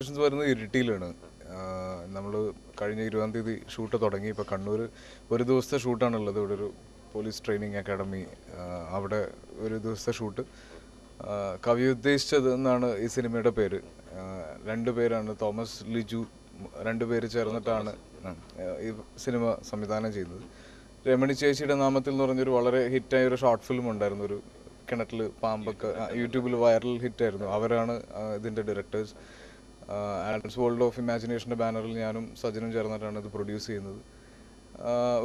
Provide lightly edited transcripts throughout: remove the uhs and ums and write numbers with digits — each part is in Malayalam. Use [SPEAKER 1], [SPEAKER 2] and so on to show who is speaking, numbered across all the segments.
[SPEAKER 1] ലൊക്കേഷൻസ് വരുന്നത് ഇരിട്ടിയിലാണ്. നമ്മൾ കഴിഞ്ഞ 20-ാം തീയതി ഷൂട്ട് തുടങ്ങി. ഇപ്പോൾ കണ്ണൂർ ഒരു ദിവസത്തെ ഷൂട്ടാണുള്ളത്. ഇവിടെ ഒരു പോലീസ് ട്രെയിനിങ് അക്കാഡമി, അവിടെ ഒരു ദിവസത്തെ ഷൂട്ട്. കവി ഉദ്ദേശിച്ചത് എന്നാണ് ഈ സിനിമയുടെ പേര്. 2 പേരാണ്, തോമസ് ലിജു, 2 പേര് ചേർന്നിട്ടാണ് ഈ സിനിമ സംവിധാനം ചെയ്തത്. രമണി ചേച്ചിയുടെ നാമത്തിൽ എന്ന് പറഞ്ഞൊരു വളരെ ഹിറ്റായ ഒരു ഷോർട്ട് ഫിലിം ഉണ്ടായിരുന്നു, ഒരു കിണറ്റിൽ പാമ്പൊക്കെ, യൂട്യൂബിൽ വൈറൽ ഹിറ്റായിരുന്നു. അവരാണ് ഇതിൻ്റെ ഡയറക്ടേഴ്സ്. ആഡംസ് വേൾഡ് ഓഫ് ഇമാജിനേഷൻ്റെ ബാനറിൽ ഞാനും സജനും ചേർന്നിട്ടാണ് ഇത് പ്രൊഡ്യൂസ് ചെയ്യുന്നത്.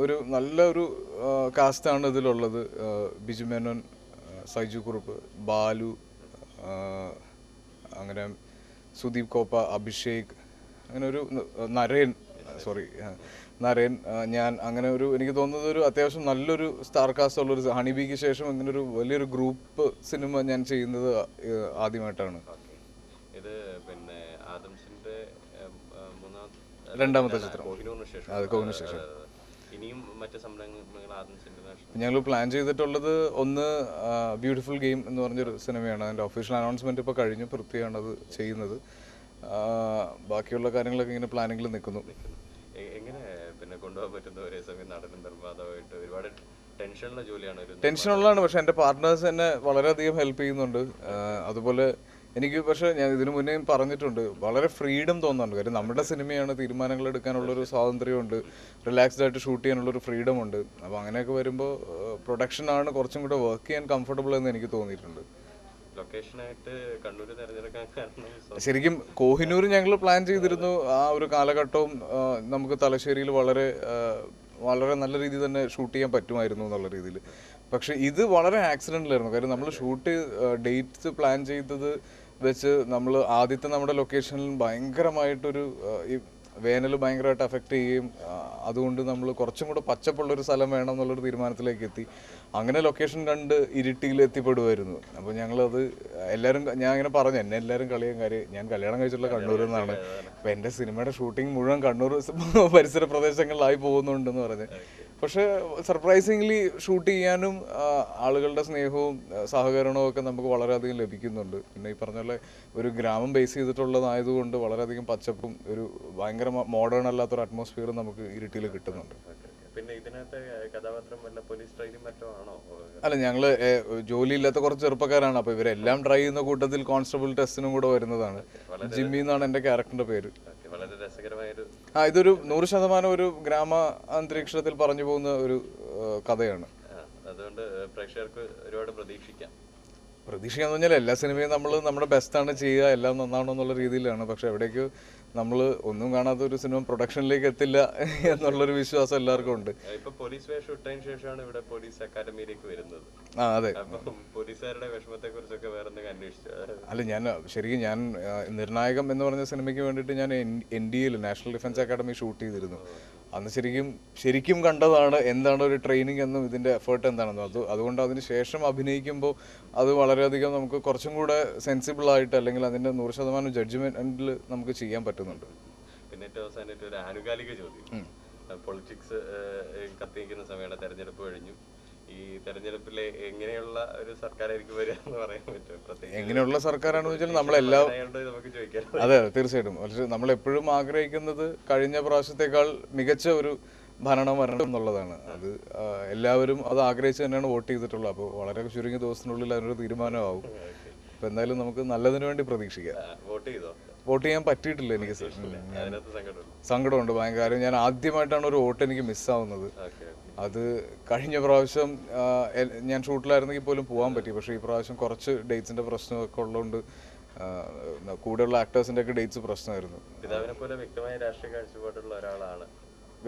[SPEAKER 1] ഒരു നല്ലൊരു കാസ്റ്റാണ് ഇതിലുള്ളത്. ബിജു മേനോൻ, സൈജു കുറുപ്പ്, ബാലു, അങ്ങനെ സുദീപ് കോപ്പ, അഭിഷേക്, അങ്ങനെ ഒരു നരേൻ, ഞാൻ, അങ്ങനെ ഒരു എനിക്ക് തോന്നുന്നത് ഒരു അത്യാവശ്യം നല്ലൊരു സ്റ്റാർ കാസ്റ്റ് ഉള്ളൊരു ഹണിബിക്ക് ശേഷം ഇങ്ങനെ ഒരു വലിയൊരു ഗ്രൂപ്പ് സിനിമ ഞാൻ ചെയ്യുന്നത് ആദ്യമായിട്ടാണ്. രണ്ടാമത്തെ ചിത്രം, അത് കോഹിനൂറിന് ശേഷം. ഞങ്ങൾ പ്ലാൻ ചെയ്തിട്ടുള്ളത് ഒന്ന് ബ്യൂട്ടിഫുൾ ഗെയിം എന്ന് പറഞ്ഞൊരു സിനിമയാണ്. അതിൻ്റെ ഒഫീഷ്യൽ അനൗൺസ്മെൻറ്റ് ഇപ്പോൾ കഴിഞ്ഞു. പൃഥ്വിയാണ് അത് ചെയ്യുന്നത്. ബാക്കിയുള്ള കാര്യങ്ങളൊക്കെ ഇങ്ങനെ പ്ലാനിങ്ങിൽ നിൽക്കുന്നു. ടെൻഷനുള്ളതാണ്, പക്ഷെ എൻ്റെ പാർട്ട്നേഴ്സ് എന്നെ വളരെയധികം ഹെൽപ്പ് ചെയ്യുന്നുണ്ട്. അതുപോലെ എനിക്ക്, പക്ഷേ ഞാൻ ഇതിനു മുന്നേ പറഞ്ഞിട്ടുണ്ട്, വളരെ ഫ്രീഡം തോന്നുന്നുണ്ട്. കാര്യം നമ്മുടെ സിനിമയാണ്, തീരുമാനങ്ങൾ എടുക്കാനുള്ളൊരു സ്വാതന്ത്ര്യമുണ്ട്, റിലാക്സ്ഡ് ആയിട്ട് ഷൂട്ട് ചെയ്യാനുള്ളൊരു ഫ്രീഡം ഉണ്ട്. അപ്പോൾ അങ്ങനെയൊക്കെ വരുമ്പോൾ പ്രൊഡക്ഷനാണ് കുറച്ചും കൂടെ വർക്ക് ചെയ്യാൻ കംഫർട്ടബിൾ എന്ന് എനിക്ക് തോന്നിയിട്ടുണ്ട്. ശരിക്കും കോഹിനൂർ ഞങ്ങൾ പ്ലാൻ ചെയ്തിരുന്നു. ആ ഒരു കാലഘട്ടവും നമുക്ക് തലശ്ശേരിയിൽ വളരെ നല്ല രീതിയിൽ തന്നെ ഷൂട്ട് ചെയ്യാൻ പറ്റുമായിരുന്നു എന്നുള്ള രീതിയിൽ. പക്ഷേ ഇത് വളരെ ആക്സിഡൻ്റിലായിരുന്നു. കാര്യം നമ്മൾ ഷൂട്ട് ഡേറ്റ്സ് പ്ലാൻ ചെയ്തത് വെച്ച് നമ്മൾ ആദ്യത്തെ നമ്മുടെ ലൊക്കേഷനിൽ ഭയങ്കരമായിട്ടൊരു ഈ വേനൽ ഭയങ്കരമായിട്ട് അഫക്റ്റ് ചെയ്യുകയും, അതുകൊണ്ട് നമ്മൾ കുറച്ചും കൂടെ പച്ചപ്പുള്ളൊരു സ്ഥലം വേണം എന്നുള്ളൊരു തീരുമാനത്തിലേക്ക് എത്തി. അങ്ങനെ ലൊക്കേഷൻ കണ്ട് ഇരിട്ടിയിൽ എത്തിപ്പെടുമായിരുന്നു. അപ്പോൾ ഞങ്ങളത് എല്ലാവരും, ഞാൻ ഇങ്ങനെ പറഞ്ഞു, എന്നെ എല്ലാവരും കളിയാൻ കാര്യം ഞാൻ കല്യാണം കഴിച്ചിട്ടുള്ള കണ്ണൂരിൽ നിന്നാണ്. അപ്പോൾ എൻ്റെ സിനിമയുടെ ഷൂട്ടിംഗ് മുഴുവൻ കണ്ണൂർ പരിസര പ്രദേശങ്ങളിലായി പോകുന്നുണ്ടെന്ന് പറഞ്ഞ്. പക്ഷേ സർപ്രൈസിംഗ്ലി ഷൂട്ട് ചെയ്യാനും ആളുകളുടെ സ്നേഹവും സഹകരണവും ഒക്കെ നമുക്ക് വളരെയധികം ലഭിക്കുന്നുണ്ട്. പിന്നെ ഈ പറഞ്ഞ പോലെ ഒരു ഗ്രാമം ബേസ് ചെയ്തിട്ടുള്ളതായതുകൊണ്ട് വളരെയധികം പച്ചപ്പും ഒരു ഭയങ്കര മോഡേൺ അല്ലാത്തൊരു അറ്റ്മോസ്ഫിയറും നമുക്ക് ഇരിട്ടിയിൽ കിട്ടുന്നുണ്ട്. അല്ല, ഞങ്ങൾ ജോലിയില്ലാത്ത കുറച്ച് ചെറുപ്പക്കാരാണ്. അപ്പോൾ ഇവരെല്ലാം ട്രൈ ചെയ്യുന്ന കൂട്ടത്തിൽ കോൺസ്റ്റബിൾ ടെസ്റ്റിനും കൂടെ വരുന്നതാണ്. ജിമ്മി എന്നാണ് എൻ്റെ ക്യാരക്ടറിൻ്റെ പേര്. ഇതൊരു 100% ഒരു ഗ്രാമ അന്തരീക്ഷത്തിൽ പറഞ്ഞു പോകുന്ന ഒരു കഥയാണ്.
[SPEAKER 2] അതുകൊണ്ട് പ്രേക്ഷകർക്ക് ഒരുപാട്
[SPEAKER 1] പ്രതീക്ഷിക്കാന്ന് പറഞ്ഞാൽ എല്ലാ സിനിമയും നമ്മൾ നമ്മുടെ ബെസ്റ്റാണ് ചെയ്യുക, എല്ലാം നന്നാണോ എന്നുള്ള രീതിയിലാണ്. പക്ഷെ എവിടേക്ക് നമ്മൾ ഒന്നും കാണാത്ത ഒരു സിനിമ പ്രൊഡക്ഷനിലേക്ക് എത്തില്ല എന്നുള്ളൊരു വിശ്വാസം എല്ലാവർക്കും ഉണ്ട്.
[SPEAKER 2] പോലീസ് വേഷം ഇട്ടതിന് ശേഷമാണ് ഇവിടെ പോലീസ് അക്കാദമിയിലേക്ക് വരുന്നത്.
[SPEAKER 1] അതെ.
[SPEAKER 2] പോലീസുകാരുടെ വിഷമത്തെ കുറിച്ചൊക്കെ വേറെ എന്തെങ്കിലും അന്വേഷിച്ചു?
[SPEAKER 1] അല്ല, ഞാൻ നിർണായകം എന്ന് പറഞ്ഞ സിനിമയ്ക്ക് വേണ്ടിയിട്ട് ഞാൻ NDAയിൽ നാഷണൽ ഡിഫൻസ് അക്കാദമി ഷൂട്ട് ചെയ്തിരുന്നു. അന്ന് ശരിക്കും കണ്ടതാണ് എന്താണ് ഒരു ട്രെയിനിങ് എന്നും ഇതിൻ്റെ എഫേർട്ട് എന്താണെന്നും. അതുകൊണ്ട് അതിന് ശേഷം അഭിനയിക്കുമ്പോൾ അത് വളരെയധികം നമുക്ക് കുറച്ചും കൂടെ സെൻസിബിളായിട്ട്, അല്ലെങ്കിൽ അതിൻ്റെ 100% ജഡ്ജ്മെൻറ്റിൽ നമുക്ക് ചെയ്യാൻ പറ്റുന്നുണ്ട്.
[SPEAKER 2] പിന്നെ ഏറ്റവും അവസാനമായിട്ട് ഒരു ആനുകാലിക ചോദ്യം. പൊളിറ്റിക്സ് കത്തിക്കുന്ന സമയമാണ്, തെരഞ്ഞെടുപ്പ് കഴിഞ്ഞു. ഈ തെരഞ്ഞെടുപ്പിലെ എങ്ങനെയുള്ള ഒരു സർക്കാരായിരിക്കും വരിക എന്ന് പറയാൻ പറ്റും?
[SPEAKER 1] എങ്ങനെയുള്ള സർക്കാരാണെന്ന് വെച്ചാൽ നമ്മളെല്ലാം, അതെ തീർച്ചയായിട്ടും. പക്ഷേ നമ്മളെപ്പോഴും ആഗ്രഹിക്കുന്നത് കഴിഞ്ഞ പ്രാവശ്യത്തേക്കാൾ മികച്ച ഒരു ഭരണം വരണം എന്നുള്ളതാണ്. അത് എല്ലാവരും അത് ആഗ്രഹിച്ച് തന്നെയാണ് വോട്ട് ചെയ്തിട്ടുള്ളത്. അപ്പോൾ വളരെ ചുരുങ്ങിയ ദിവസത്തിനുള്ളിൽ അതിനൊരു തീരുമാനമാവും. അപ്പോൾ എന്തായാലും നമുക്ക് നല്ലതിന് വേണ്ടി പ്രതീക്ഷിക്കാം. വോട്ട് ചെയ്യാൻ പറ്റിയിട്ടില്ല എനിക്ക്. സങ്കടമുണ്ട് ഭയങ്കര. കാര്യം ഞാൻ ആദ്യമായിട്ടാണ് ഒരു വോട്ട് എനിക്ക് മിസ്സാവുന്നത്. അത് കഴിഞ്ഞ പ്രാവശ്യം ഞാൻ ഷൂട്ടിലായിരുന്നെങ്കിൽ പോലും പോകാൻ പറ്റി. പക്ഷേ ഈ പ്രാവശ്യം കുറച്ച് ഡേറ്റ്സിൻ്റെ പ്രശ്നമൊക്കെ ഉള്ളതുകൊണ്ട് കൂടെയുള്ള ആക്ടേഴ്സിൻ്റെ ഒക്കെ ഡേറ്റ്സ് പ്രശ്നമായിരുന്നു.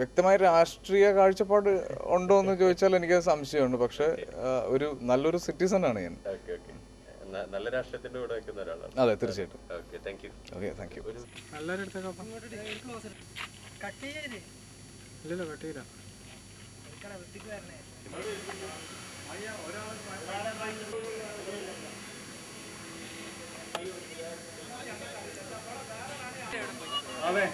[SPEAKER 1] വ്യക്തമായ രാഷ്ട്രീയ കാഴ്ചപ്പാട് ഉണ്ടോ എന്ന് ചോദിച്ചാൽ എനിക്ക് സംശയമുണ്ട്. പക്ഷെ ഒരു നല്ലൊരു സിറ്റിസൺ ആണ് ഞാൻ.
[SPEAKER 2] നല്ല രാഷ്ട്രീയത്തിന്റെ കൂടെ നിൽക്കുന്ന ഒരാളാണ്.
[SPEAKER 1] അതെ, തീർച്ചയായിട്ടും.
[SPEAKER 2] Okay, thank you.
[SPEAKER 3] അതെ.